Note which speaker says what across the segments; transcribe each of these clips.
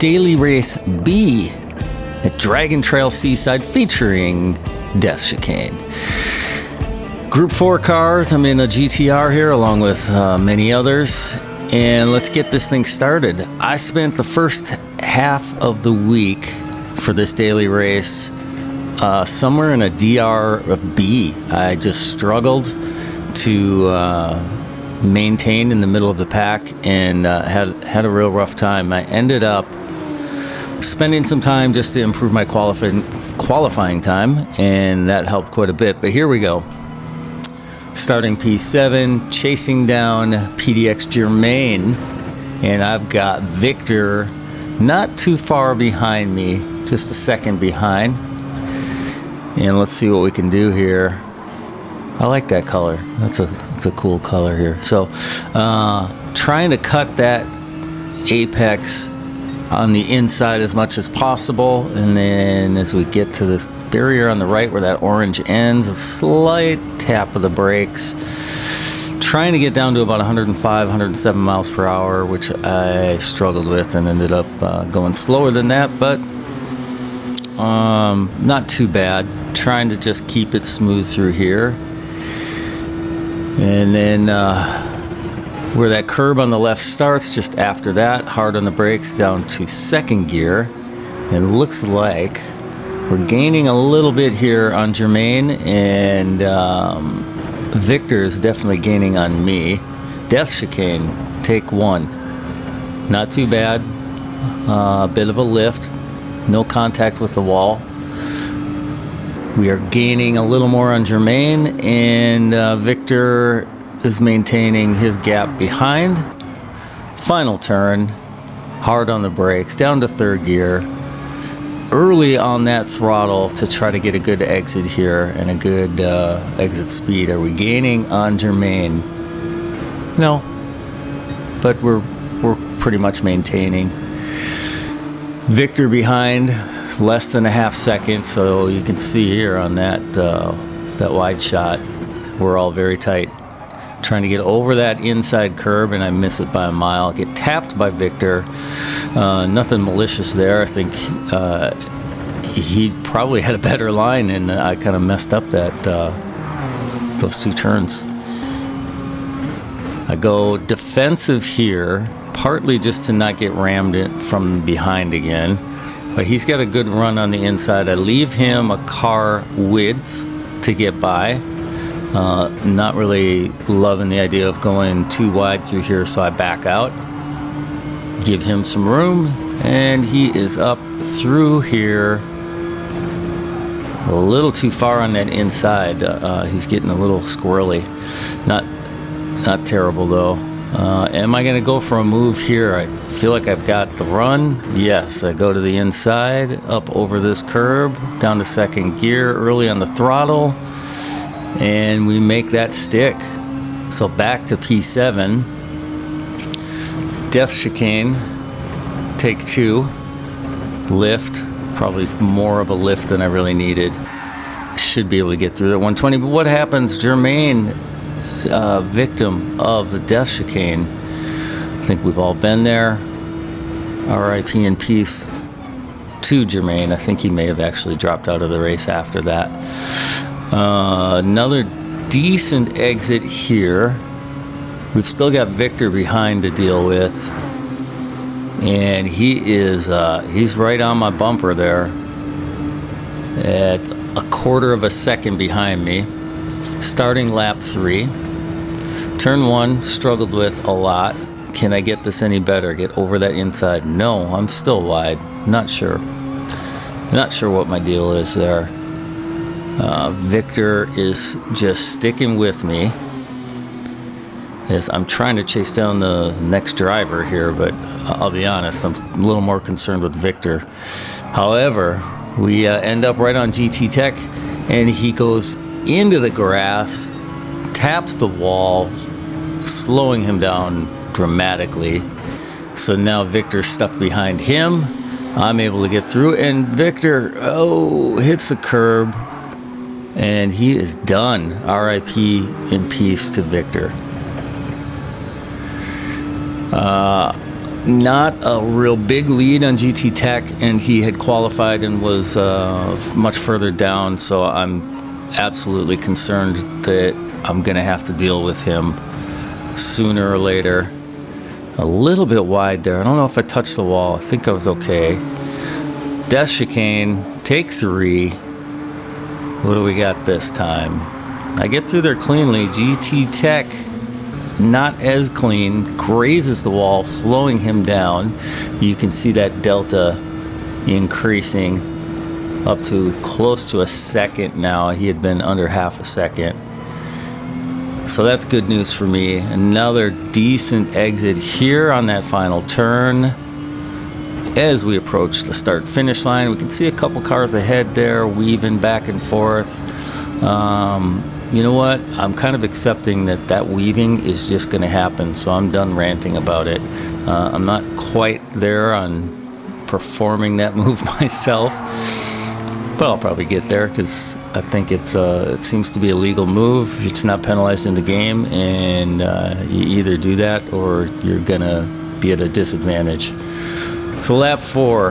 Speaker 1: Daily Race B at Dragon Trail Seaside featuring Death Chicane. Group 4 cars. I'm in a GTR here along with many others. And let's get this thing started. I spent the first half of the week for this daily race somewhere in a DRB. I just struggled to maintain in the middle of the pack and had a real rough time. I ended up spending some time just to improve my qualifying time, and that helped quite a bit. But here we go. Starting P7, chasing down PDX Germain, and I've got Victor not too far behind me, just a second behind. And let's see what we can do here. I like that color. That's a cool color here. So trying to cut that apex on the inside as much as possible, and then as we get to this barrier on the right where that orange ends, a slight tap of the brakes, trying to get down to about 105, 107 miles per hour, which I struggled with and ended up going slower than that, but not too bad. Trying to just keep it smooth through here, and then where that curb on the left starts, just after that, hard on the brakes down to second gear. And looks like we're gaining a little bit here on Germain, and Victor is definitely gaining on me. Death Chicane, take one. Not too bad. A bit of a lift. No contact with the wall. We are gaining a little more on Germain, and Victor is maintaining his gap behind. Final turn, hard on the brakes, down to third gear. Early on that throttle to try to get a good exit here and a good exit speed. Are we gaining on Germain? No, but we're pretty much maintaining. Victor behind, less than a half second, so you can see here on that wide shot, we're all very tight. Trying to get over that inside curb, and I miss it by a mile. Get tapped by Victor. Nothing malicious there. I think he probably had a better line, and I kind of messed up those two turns. I go defensive here, partly just to not get rammed in from behind again. But he's got a good run on the inside. I leave him a car width to get by. Not really loving the idea of going too wide through here, so I back out, give him some room, and he is up through here. A little too far on that inside. He's getting a little squirrely. Not terrible though. Am I going to go for a move here? I feel like I've got the run. Yes, I go to the inside, up over this curb, down to second gear, early on the throttle. And we make that stick. So back to P7. Death Chicane, take two. Lift, probably more of a lift than I really needed. I should be able to get through that 120. But what happens? Germain, victim of the Death Chicane. I think we've all been there. RIP in peace to Germain. I think he may have actually dropped out of the race after that. Another decent exit here. We've still got Victor behind to deal with, and he's right on my bumper there at a quarter of a second behind me. Starting lap 3. Turn 1 struggled with a lot. Can I get this any better? Get over that inside? No, I'm still wide. Not sure what my deal is there. Victor is just sticking with me as I'm trying to chase down the next driver here, but I'll be honest, I'm a little more concerned with Victor. However, we end up right on GT Tech, and he goes into the grass, taps the wall, slowing him down dramatically. So now Victor's stuck behind him. I'm able to get through, and Victor, hits the curb. And he is done. RIP in peace to Victor. not a real big lead on GT Tech, and he had qualified and was much further down, so I'm absolutely concerned that I'm going to have to deal with him sooner or later. A little bit wide there. I don't know if I touched the wall. I think I was okay. Death Chicane, take 3. What do we got this time? I get through there cleanly. GT Tech, not as clean, grazes the wall, slowing him down. You can see that delta increasing up to close to a second now. He had been under half a second. So that's good news for me. Another decent exit here on that final turn. As we approach the start finish line, we can see a couple cars ahead there weaving back and forth. You know what? I'm kind of accepting that weaving is just going to happen, so I'm done ranting about it. I'm not quite there on performing that move myself, but I'll probably get there because I think it seems to be a legal move. It's not penalized in the game, and you either do that or you're going to be at a disadvantage. So lap 4,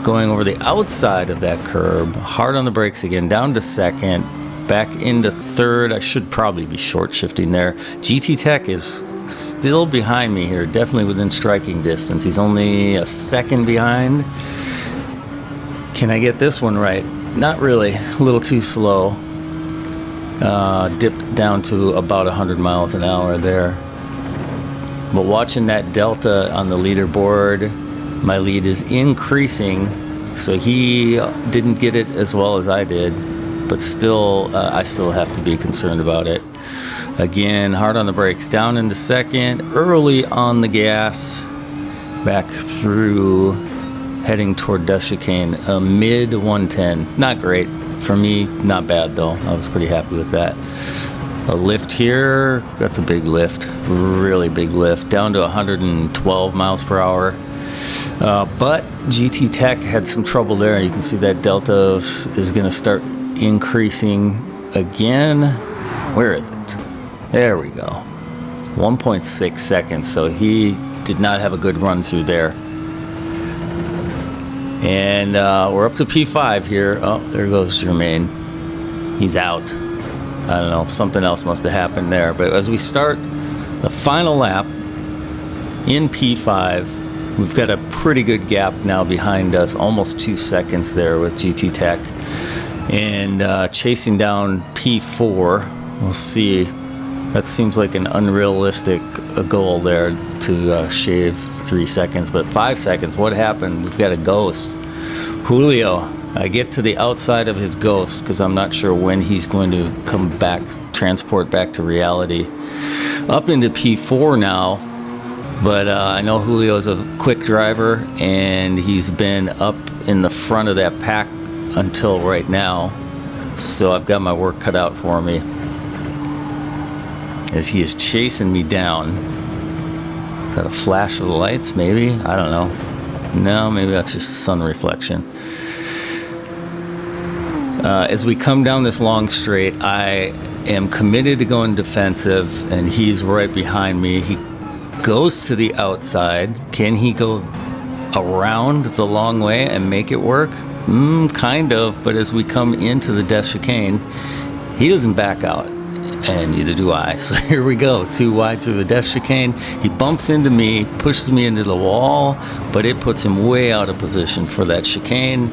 Speaker 1: going over the outside of that curb, hard on the brakes again, down to second, back into third. I should probably be short shifting there. GT Tech is still behind me here, definitely within striking distance. He's only a second behind. Can I get this one right? Not really, a little too slow. Dipped down to about 100 miles an hour there. But watching that delta on the leaderboard, my lead is increasing, so he didn't get it as well as I did, but still, I still have to be concerned about it. Again, hard on the brakes, down into second, early on the gas, back through, heading toward Death Chicane, a mid 110. Not great. For me, not bad though. I was pretty happy with that. A lift here, that's a big lift, really big lift, down to 112 miles per hour. But GT Tech had some trouble there. You can see that delta is going to start increasing again. Where is it? There we go. 1.6 seconds. So he did not have a good run through there. And we're up to P5 here. Oh, there goes Jermaine. He's out. I don't know. Something else must have happened there. But as we start the final lap in P5, we've got a pretty good gap now behind us, almost 2 seconds there with GT Tech. And chasing down P4, we'll see. That seems like an unrealistic goal there to shave 3 seconds, but 5 seconds, what happened? We've got a ghost. Julio, I get to the outside of his ghost because I'm not sure when he's going to come back, transport back to reality. Up into P4 now. But I know Julio's a quick driver, and he's been up in the front of that pack until right now. So I've got my work cut out for me as he is chasing me down. Is that a flash of the lights, maybe? I don't know. No, maybe that's just sun reflection. As we come down this long straight, I am committed to going defensive, and he's right behind me. He goes to the outside. Can he go around the long way and make it work? Kind of, but as we come into the Death Chicane, he doesn't back out, and neither do I. So here we go, too wide through the Death Chicane. He bumps into me, pushes me into the wall, but it puts him way out of position for that chicane,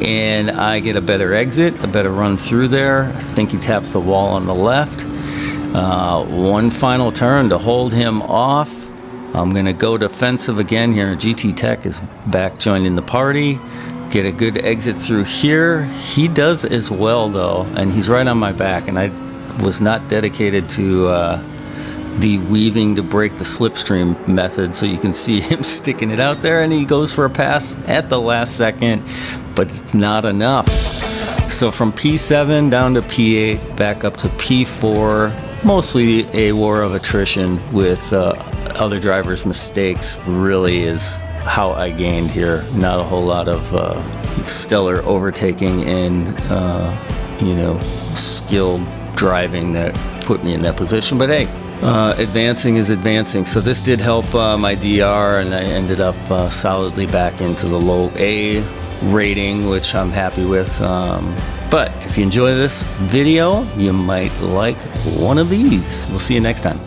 Speaker 1: and I get a better exit, a better run through there. I think he taps the wall on the left. One final turn to hold him off. I'm going to go defensive again here. GT Tech is back joining the party. Get a good exit through here. He does as well, though, and he's right on my back, and I was not dedicated to the weaving to break the slipstream method, so you can see him sticking it out there, and he goes for a pass at the last second, but it's not enough. So from P7 down to P8, back up to P4, mostly a war of attrition with other drivers' mistakes really is how I gained here. Not a whole lot of stellar overtaking and skilled driving that put me in that position. But hey, advancing is advancing. So this did help my DR, and I ended up solidly back into the low A rating, which I'm happy with. But if you enjoy this video, you might like one of these. We'll see you next time.